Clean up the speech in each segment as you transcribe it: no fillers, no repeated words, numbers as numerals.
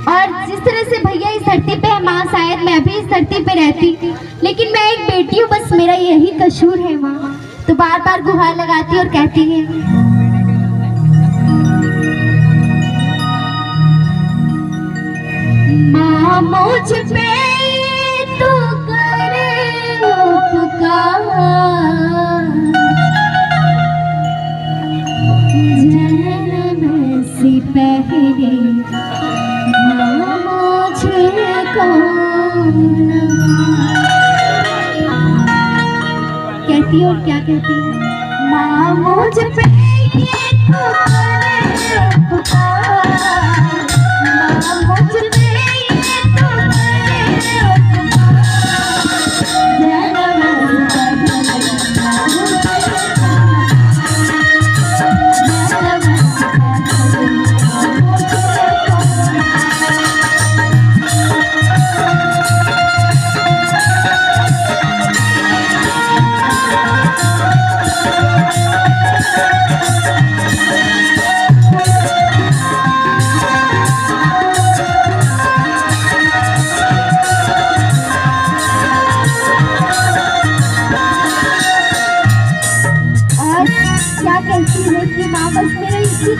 और जिस तरह से भैया इस धरती पे है माँ, शायद मैं भी इस धरती पे रहती, लेकिन मैं एक बेटी हूँ, बस मेरा यही कसूर है माँ। तो बार बार गुहार लगाती और कहती है, माँ मुझ पे तू करे उपकार, जन्म से पहले माँ मुझको कहती और क्या कहती है, माँ मुझ पे तू करे उपकार, माँ मुझ पे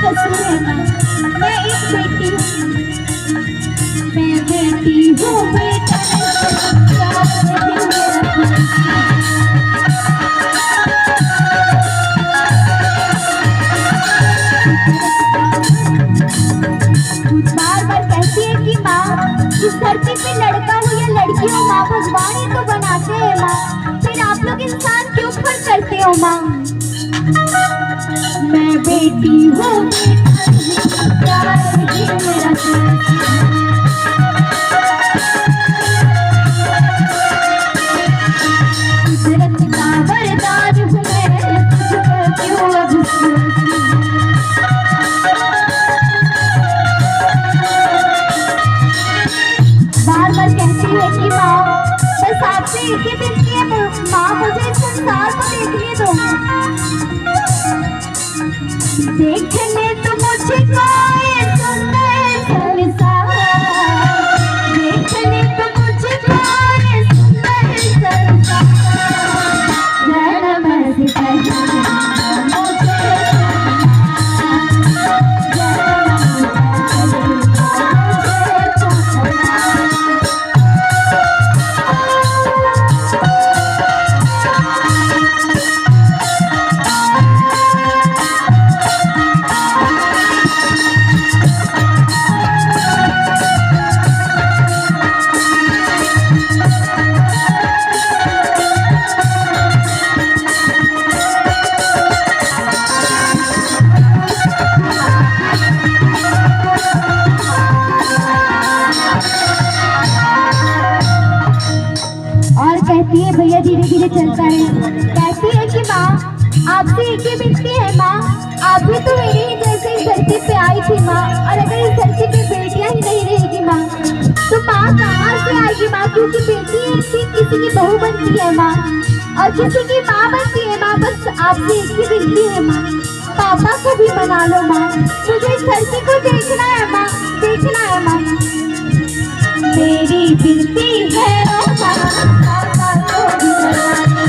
कसूर है माँ, मैं एक बेटी हूँ, मैं बेटी हूँ, बेटा बार बार कहती है कि माँ इस धरती पे लड़का हो या लड़की हो माँ, भगवान ही तो बनाते हैं माँ, फिर आप लोग इंसान क्यों फर्क करते हो माँ। मैं बेटी हूँ, कुदरत का वरदान हूँ मैं, तुझको क्यों अब बार बार कहती है कि माँ बस आपसे एक ही विनती है माँ, मुझे इस संसार को देखने दो, देखने तो मुझको ये सुंदर संसार, देखने तो मुझको ये सुंदर संसार, जन्म से पहले कहती है भैया धीरे धीरे चलता है, कहती है कि माँ आपसे एक ही विनती है माँ, आप भी तो मेरी ही जैसे इस धरती पे आई थी माँ, और अगर इस धरती पे बेटियां ही नहीं रहेगी माँ तो माँ कहाँ से आएगी माँ, क्योंकि बेटी किसी की बहू बनती है माँ और किसी की माँ बनती है माँ। बस आपसे एक ही विनती है माँ, पापा को भी मना लो माँ, मुझे इस धरती को देखना है माँ, देखना है माँ, मेरी विनती है पापा को भी मना लो।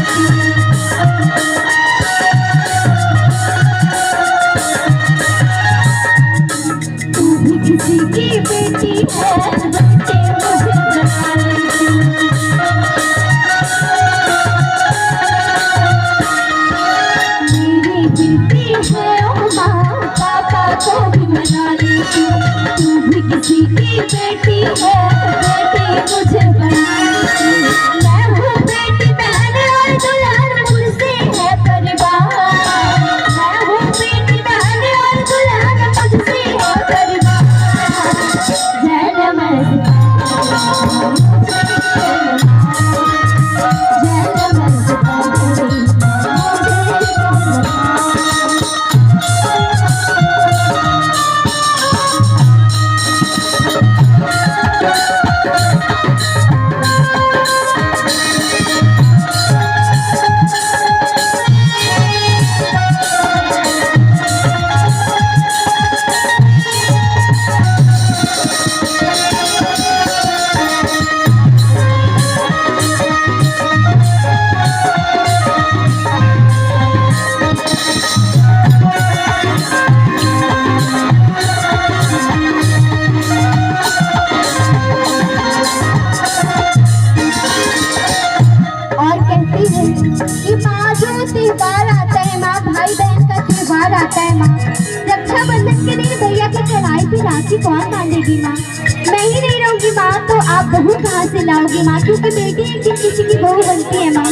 तू भी किसी की बेटी है, बच्चे मुझे बना ले। मेरी विनती है ओ माँ, पापा को भी मना ले। तू भी किसी की बेटी है, बेटी मुझे बना ले। मैं हूँ बेटी बहन और दुल्हन मुझसे है परिवार, मैं हूँ बेटी बहन और दुल्हन मुझसे है परिवार। जय नमस्ते बच्ची कौन पालेगी माँ? मैं ही नहीं रहूंगी माँ तो आप बहू कहाँ से लाओगी माँ? क्योंकि बेटी एक दिन किसी की बहू बनती है माँ।